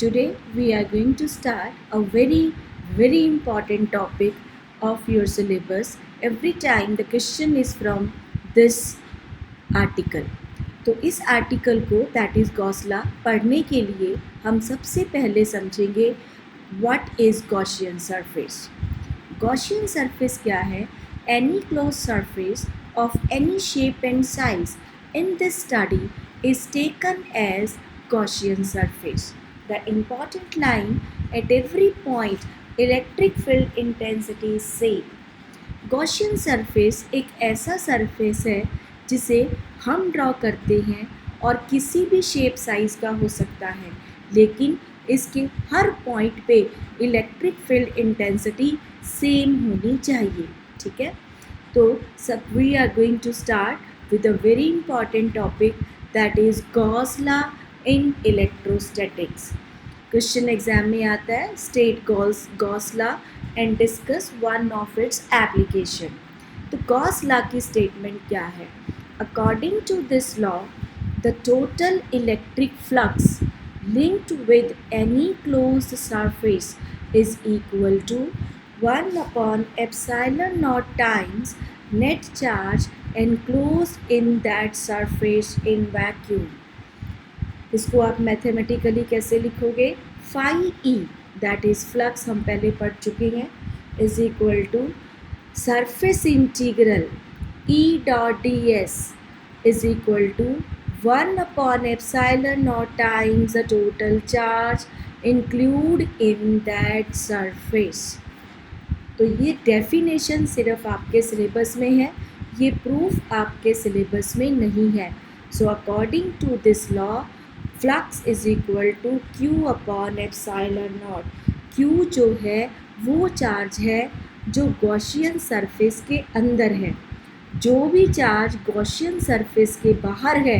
Today we are going to start a very important topic of your syllabus. Every time the question is from this article. तो इस article को that is गॉसला पढ़ने के लिए हम सबसे पहले समझेंगे what is Gaussian surface. Gaussian surface क्या है? Any close surface of any shape and size in this study is taken as Gaussian surface. The important line at every point electric field intensity is same. Gaussian surface एक ऐसा surface है जिसे हम draw करते हैं और किसी भी शेप साइज़ का हो सकता है, लेकिन इसके हर पॉइंट पे इलेक्ट्रिक फील्ड इंटेंसिटी सेम होनी चाहिए। ठीक है, तो सब we are going to start with a very important topic that is Gauss law in electrostatics. Question exam में आता है state Gauss law and discuss one of its application. तो गॉस लॉ की स्टेटमेंट क्या है? According to this law the total electric flux linked with any closed surface is equal to 1 upon epsilon naught times net charge enclosed in that surface in vacuum. इसको आप mathematically कैसे लिखोगे? Phi E that is flux हम पहले पढ़ चुके हैं is equal to surface integral E dot D S is equal to 1 upon epsilon naught times the total charge included in that surface. तो ये डेफिनेशन सिर्फ आपके सिलेबस में है, ये प्रूफ आपके सिलेबस में नहीं है। So according to this law flux is equal to Q upon epsilon naught. Q जो है वो चार्ज है जो गॉसियन सरफेस के अंदर है। जो भी चार्ज गॉसियन सरफेस के बाहर है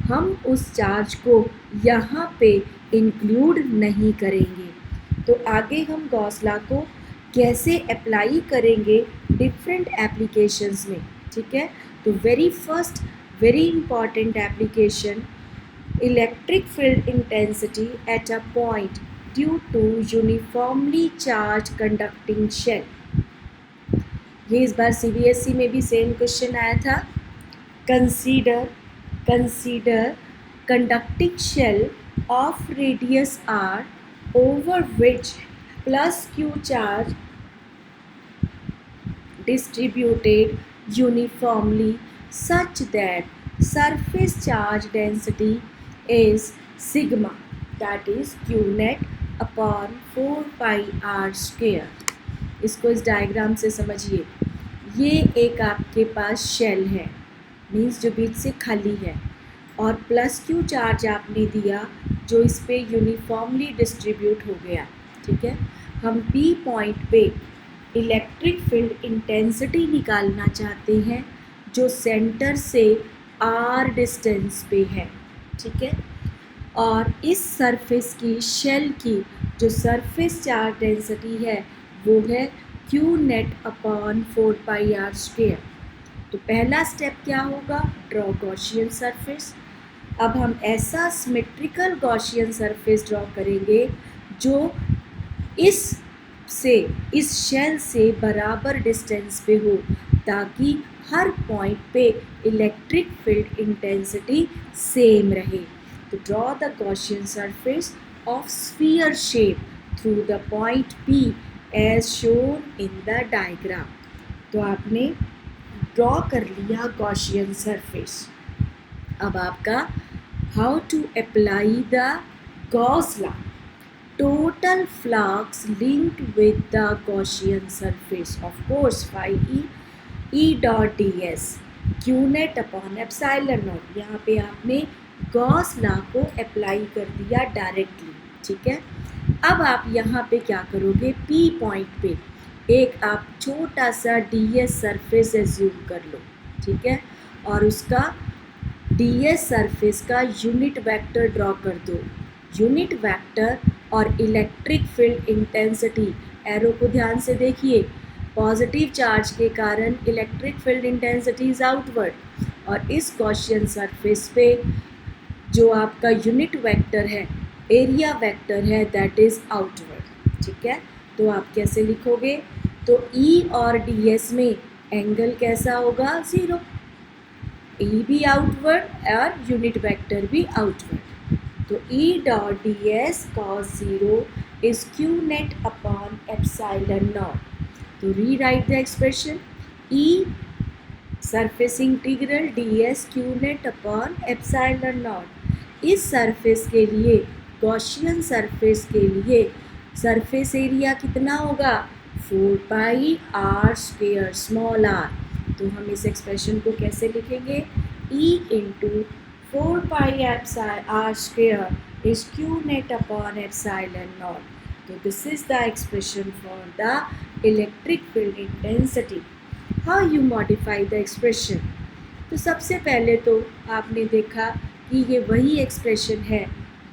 हम उस चार्ज को यहाँ पे इंक्लूड नहीं करेंगे। तो आगे हम गॉस लॉ को कैसे अप्लाई करेंगे डिफरेंट एप्लीकेशंस में। ठीक है, तो very first very important application electric field intensity at a point due to uniformly charge conducting shell. ये इस बार CBSE में भी सेम क्वेश्चन आया था। Consider conducting shell of radius r over which plus q charge distributed uniformly such that surface charge density is sigma, that is q net upon 4 pi r square. इसको इस diagram से समझिए। ये एक आपके पास shell है, मीन्स जो बीच से खाली है, और प्लस क्यू चार्ज आपने दिया जो इस पे यूनिफॉर्मली डिस्ट्रीब्यूट हो गया। ठीक है, हम पी पॉइंट पे इलेक्ट्रिक फील्ड इंटेंसिटी निकालना चाहते हैं जो सेंटर से आर डिस्टेंस पे है। ठीक है, और इस सरफेस की शेल की जो सरफेस चार्ज डेंसिटी है वो है Q net upon 4 pi R square. तो पहला स्टेप क्या होगा? Draw Gaussian surface. अब हम ऐसा सिमेट्रिकल गॉसियन सरफेस ड्रॉ करेंगे जो इस शेल से बराबर डिस्टेंस पे हो, ताकि हर पॉइंट पे इलेक्ट्रिक फील्ड इंटेंसिटी सेम रहे। तो draw the Gaussian surface of sphere shape through the point P as shown in the diagram. तो आपने ड्रॉ कर लिया गॉसियन सरफेस। अब आपका how to apply the Gauss law. Total flux linked with the Gaussian surface of course phi E dot D S Q net upon epsilon naught. यहाँ पे आपने Gauss law को अप्लाई कर दिया डायरेक्टली। ठीक है, अब आप यहाँ पे क्या करोगे? पी पॉइंट पे एक आप छोटा सा ds सरफेस एज्यूम कर लो। ठीक है, और उसका ds सरफेस का यूनिट वेक्टर ड्रॉ कर दो। यूनिट वेक्टर और इलेक्ट्रिक फील्ड इंटेंसिटी, एरो को ध्यान से देखिए, पॉजिटिव चार्ज के कारण electric field intensity is outward, और इस गॉसियन सरफेस पे जो आपका यूनिट वेक्टर है एरिया वेक्टर है दैट इज़ आउटवर्ड, ठीक है। तो आप कैसे लिखोगे, तो ई और डी एस में एंगल कैसा होगा, ज़ीरो, ई भी आउटवर्ड और यूनिट वेक्टर भी आउटवर्ड। तो ई dot D S cos zero is q net upon epsilon naught. तो री right the expression, E surface integral D S Q net upon epsilon not. इस सरफेस के लिए, गॉसियन सरफेस के लिए सरफेस एरिया कितना होगा, 4 pi r square small r. तो हम इस एक्सप्रेशन को कैसे लिखेंगे, E into 4 pi r square is q net upon epsilon naught. तो this is the expression for the electric field intensity. How you modify the expression. तो सबसे पहले तो आपने देखा कि ये वही एक्सप्रेशन है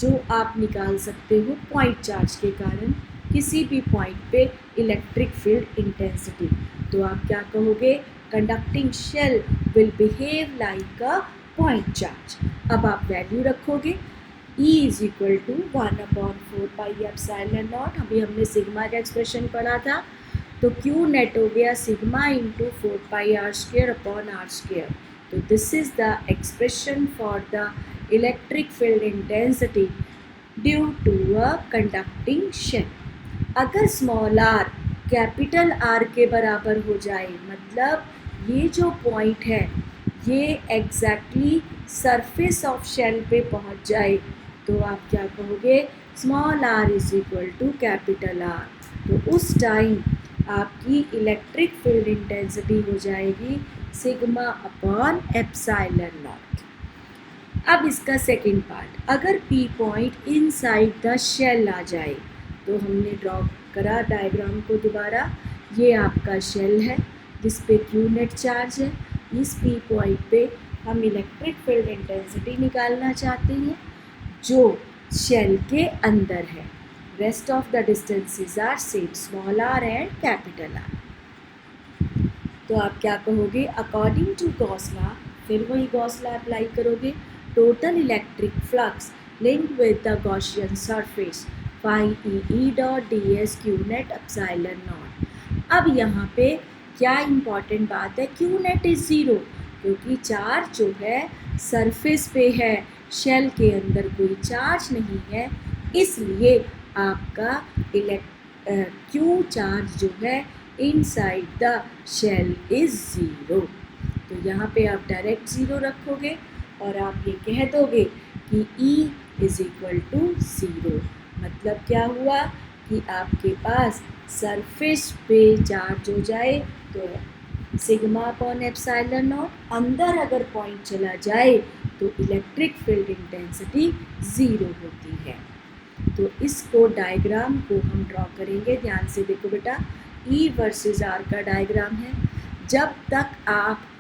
जो आप निकाल सकते हो पॉइंट चार्ज के कारण किसी भी पॉइंट पे इलेक्ट्रिक फील्ड इंटेंसिटी। तो आप क्या कहोगे, conducting shell will behave like a point charge. अब आप वैल्यू रखोगे, E is equal to 1/4 pi epsilon naught. अभी हमने सिग्मा का एक्सप्रेशन पढ़ा था, तो Q नेट हो गया sigma into 4 pi r square upon r square. तो this is the expression for the electric field intensity due to a conducting shell. अगर स्मॉल आर कैपिटल आर के बराबर हो जाए, मतलब ये जो पॉइंट है ये एग्जैक्टली सरफेस ऑफ शेल पे पहुंच जाए, तो आप क्या कहोगे, small R is equal to capital R. तो उस टाइम आपकी इलेक्ट्रिक फील्ड इंटेंसिटी हो जाएगी सिग्मा अपॉन एप्सिलॉन नॉट। अब इसका सेकंड पार्ट, अगर p point inside the shell आ जाए, तो हमने ड्रॉ करा डायग्राम को दोबारा, ये आपका शेल है जिस पे क्यू नेट चार्ज है। इस पी पॉइंट पे हम इलेक्ट्रिक फील्ड इंटेंसिटी निकालना चाहते हैं जो शेल के अंदर है। Rest of the distances are same, small R and capital R. तो आप क्या कहोगे, अकॉर्डिंग टू गॉस लॉ, फिर वही गॉस लॉ अप्लाई करोगे, total electric flux linked with the Gaussian surface phi E dot D S Q net epsilon naught. अब यहाँ पे क्या इम्पॉर्टेंट बात है, क्यू नेट इज़ ज़ीरो, क्योंकि चार्ज जो है सरफेस पे है, शेल के अंदर कोई चार्ज नहीं है, इसलिए आपका क्यू चार्ज जो है inside the shell is zero. तो यहाँ पे आप डायरेक्ट ज़ीरो रखोगे और आप ये कह दोगे कि E is equal to zero. मतलब क्या हुआ कि आपके पास सरफेस पे चार्ज हो जाए तो सिग्मा अपॉन एप्सिलॉन नॉट, अंदर अगर पॉइंट चला जाए तो इलेक्ट्रिक फील्ड इंटेंसिटी ज़ीरो होती है। तो इसको डायग्राम को हम ड्रॉ करेंगे, ध्यान से देखो बेटा, E वर्सेस R का डायग्राम है। जब तक आप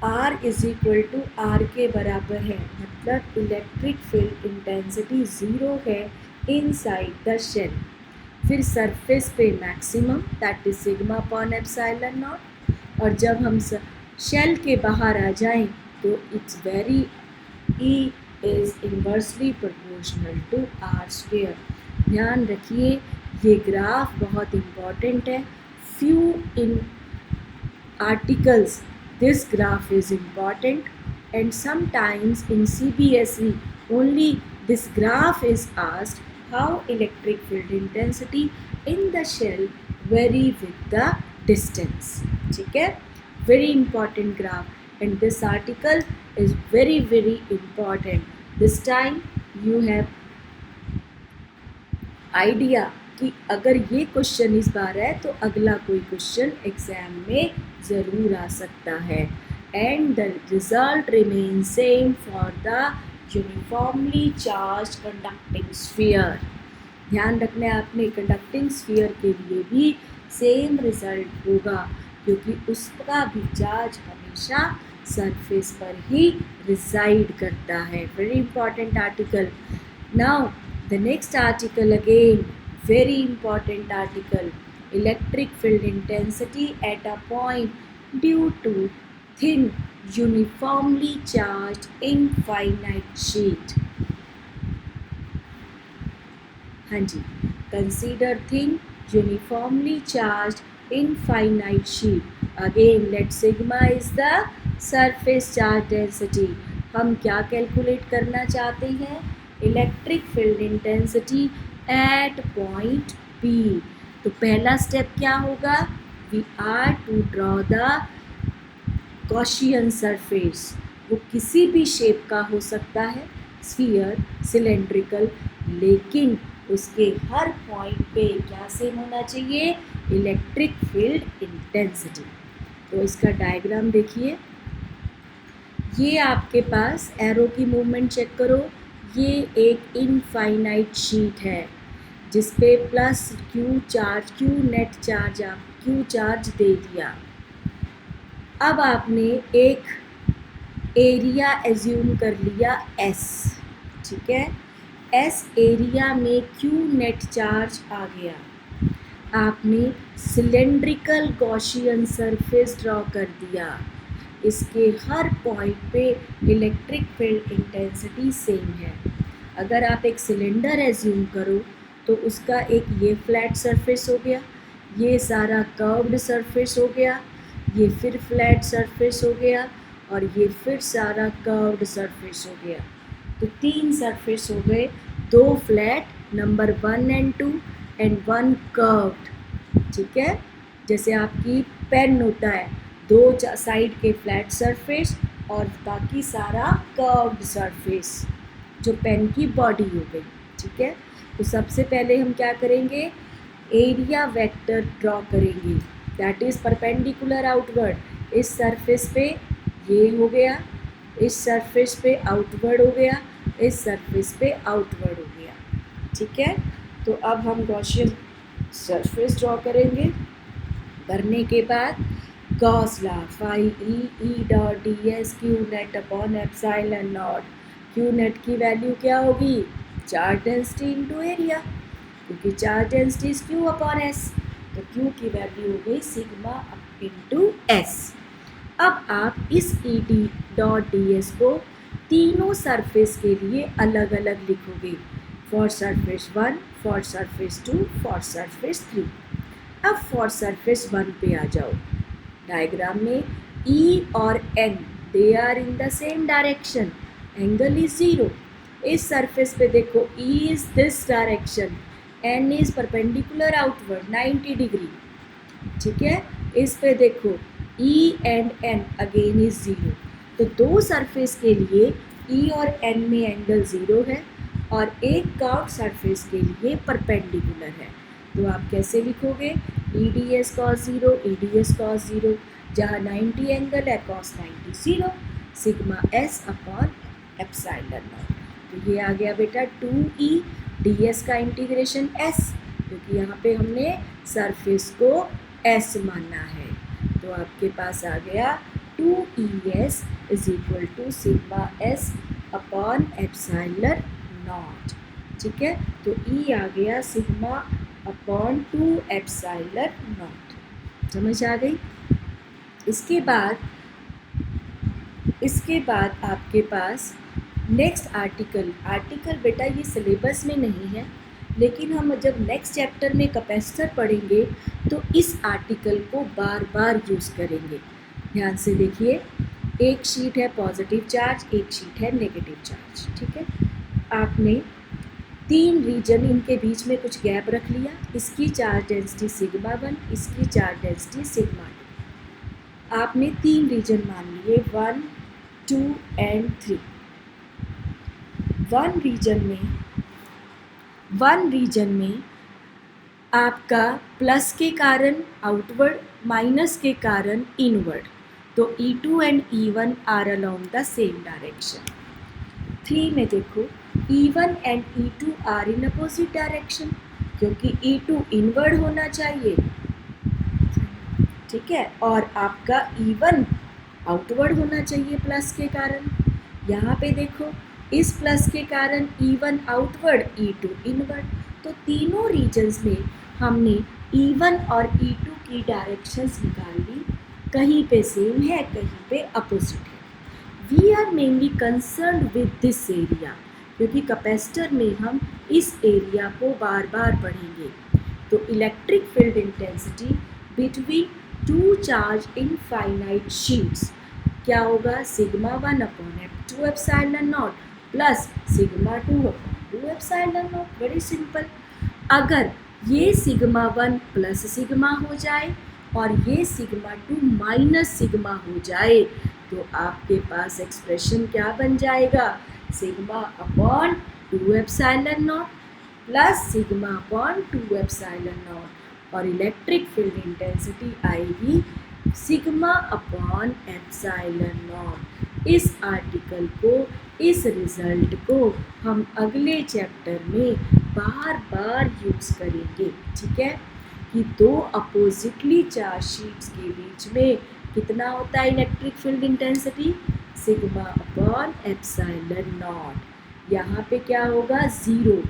R is equal to R के बराबर है, मतलब इलेक्ट्रिक फील्ड इंटेंसिटी ज़ीरो है इनसाइड द शेल, फिर सरफेस पे maximum that is sigma upon epsilon naught, और जब हम शेल के बाहर आ जाएं तो it's very E is inversely proportional to R square. ध्यान रखिए ये ग्राफ बहुत इम्पॉर्टेंट है, few in articles this graph is important, and sometimes in CBSE only this graph is asked, how electric field intensity in the shell vary with the distance। ठीक है, very important graph and this article is very very important। this time you have idea कि अगर ये question इस बार है तो अगला कोई क्वेश्चन एग्जाम में ज़रूर आ सकता है। And the result remain same for the uniformly charge conducting sphere. ध्यान रखना है आपने, कंडक्टिंग स्फीयर के लिए भी सेम रिजल्ट होगा, क्योंकि उसका भी चार्ज हमेशा सरफेस पर ही रिजाइड करता है। Very important article. Now the next article again very important article, electric field intensity at a point due to thin uniformly charged infinite sheet। हाँ जी, consider thing uniformly charge infinite sheet. Again let sigma is the surface charge density. हम क्या calculate करना चाहते हैं? Electric field intensity at point p. तो पहला step क्या होगा? We are to draw the Gaussian surface. वो किसी भी शेप का हो सकता है, स्फीयर, सिलेंड्रिकल, लेकिन उसके हर पॉइंट पे क्या सेम होना चाहिए? Electric field intensity. तो इसका डायग्राम देखिए, ये आपके पास एरो की मूवमेंट चेक करो। ये एक इनफाइनाइट शीट है जिस पे plus Q charge, Q net charge, आप क्यू चार्ज दे दिया। अब आपने एक एरिया एज्यूम कर लिया S, ठीक है। S एरिया में क्यू नेट चार्ज आ गया। आपने सिलेंड्रिकल गॉसियन सरफेस ड्रॉ कर दिया। इसके हर पॉइंट पे इलेक्ट्रिक फील्ड इंटेंसिटी सेम है। अगर आप एक सिलेंडर एज्यूम करो तो उसका एक ये फ्लैट सरफेस हो गया, ये सारा कर्व्ड सरफेस हो गया, ये फिर फ्लैट सरफेस हो गया, और ये फिर सारा कर्व्ड सरफेस हो गया। तो 3 सरफेस हो गए, 2 flat, number 1 and 2, and 1 curved, ठीक है। जैसे आपकी पेन होता है, 2 साइड के फ्लैट सरफेस और बाकी सारा कर्व्ड सरफेस, जो पेन की बॉडी हो गई, ठीक है। तो सबसे पहले हम क्या करेंगे? एरिया वेक्टर ड्रॉ करेंगे, दैट इज़ परपेंडिकुलर आउटवर्ड। इस सरफेस पे ये हो गया, इस सरफेस पे आउटवर्ड हो गया, इस सरफेस पे आउटवर्ड हो गया, ठीक है। तो अब हम गॉसियन सरफेस ड्रॉ करेंगे। करने के बाद Gauss law, phi E dot D S Q net upon epsilon naught. Q net की वैल्यू क्या होगी? चार्ज डेंसिटी इंटू एरिया, क्योंकि charge density is Q upon S. तो क्यू की वैल्यू हो गई सिग्मा इंटू एस। अब आप इस E D dot D S को तीनों सरफेस के लिए अलग अलग लिखोगे, for surface 1, for surface 2, for surface 3। अब फॉर सरफेस 1 पे आ जाओ। डायग्राम में E और N they are in the same direction, angle is 0। इस सरफेस पे देखो, E is this direction, N is perpendicular outward 90 degree, ठीक है। इस पे देखो E and N again is 0। तो 2 सरफेस के लिए E और N में एंगल 0 है और एक कर्व्ड सरफेस के लिए परपेंडिकुलर है। तो आप कैसे लिखोगे? E D S cos 0, E D S cos 0, जहाँ 90 एंगल है cos 90 0, sigma S upon epsilon not. तो ये आ गया बेटा 2E डी एस का इंटीग्रेशन S, क्योंकि यहाँ पे हमने सरफेस को S माना है। तो आपके पास आ गया 2ES is equal to sigma S upon epsilon naught, ठीक है। तो E आ गया सिग्मा अपॉन 2 एप्सिलॉन नॉट। समझ आ गई? इसके बाद आपके पास नेक्स्ट आर्टिकल बेटा ये सिलेबस में नहीं है, लेकिन हम जब नेक्स्ट चैप्टर में कैपेसिटर पढ़ेंगे तो इस आर्टिकल को बार बार यूज़ करेंगे। ध्यान से देखिए, एक शीट है पॉजिटिव चार्ज, एक शीट है नेगेटिव चार्ज, ठीक है। आपने 3 रीजन, इनके बीच में कुछ गैप रख लिया, इसकी चार्ज डेंसिटी सिग्मा 1, इसकी चार्ज डेंसिटी सिग्मा 2। आपने 3 रीजन मान लिए, 1, 2 एंड 3। वन रीजन में आपका प्लस के कारण आउटवर्ड, माइनस के कारण इनवर्ड। तो E2 and E1 are along the same direction. 3 में देखो, E1 and E2 are in opposite direction, क्योंकि E2 इनवर्ड होना चाहिए, ठीक है, और आपका E1 आउटवर्ड होना चाहिए प्लस के कारण। यहाँ पे देखो, इस प्लस के कारण E1 आउटवर्ड, E2 इनवर्ड। तो तीनों रीजन्स में हमने E1 और E2 की डायरेक्शंस निकाल ली, कहीं पे सेम है, कहीं पे अपोजिट है। We are mainly concerned with this area, क्योंकि कैपेसिटर में हम इस एरिया को बार बार पढ़ेंगे। तो electric field intensity between two charge infinite sheets क्या होगा, sigma 1 upon F2 epsilon naught plus sigma 2 upon 2 epsilon naught. Very simple. अगर ये सिग्मा 1 प्लस सिग्मा हो जाए और ये सिग्मा 2 माइनस सिग्मा हो जाए तो आपके पास एक्सप्रेशन क्या बन जाएगा, sigma upon 2 epsilon naught plus sigma upon 2 epsilon naught, और इलेक्ट्रिक फील्ड इंटेंसिटी आएगी सिग्मा अपॉन एप्सिलॉन नॉट। इस आर्टिकल को, इस रिजल्ट को हम अगले चैप्टर में बार बार यूज़ करेंगे। ठीक है, कि दो अपोजिटली चार्ज शीट्स के बीच में कितना होता है electric field intensity, sigma upon epsilon naught. यहाँ पे क्या होगा, ज़ीरो,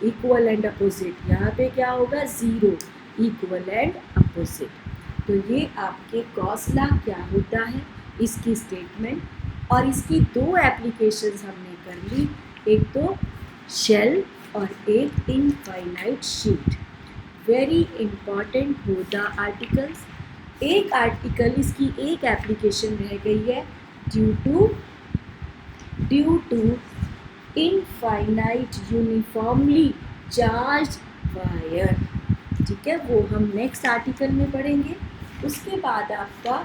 इक्वल एंड अपोजिट। यहाँ पे क्या होगा, ज़ीरो, इक्वल एंड अपोजिट। तो ये आपके गॉस लॉ क्या होता है, इसकी स्टेटमेंट, और इसकी दो एप्लीकेशंस हमने कर ली, एक तो शेल और एक infinite sheet. Very important both the articles. एक आर्टिकल, इसकी एक एप्लीकेशन रह गई है, due to infinite uniformly charge wire. ठीक है, वो हम नेक्स्ट आर्टिकल में पढ़ेंगे। उसके बाद आपका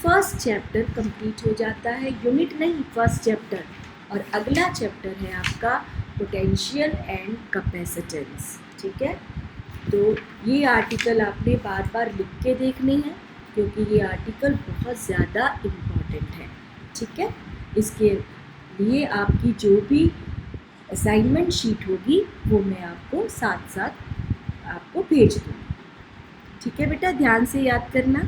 फर्स्ट चैप्टर कंप्लीट हो जाता है, यूनिट नहीं, फर्स्ट चैप्टर। और अगला चैप्टर है आपका पोटेंशियल एंड कैपेसिटेंस। ठीक है, तो ये आर्टिकल आपने बार बार लिख के देखने हैं क्योंकि ये आर्टिकल बहुत ज़्यादा इम्पॉर्टेंट है। ठीक है, इसके लिए आपकी जो भी असाइनमेंट शीट होगी वो मैं आपको साथ साथ आपको भेज दूँगी। ठीक है बेटा, ध्यान से याद करना।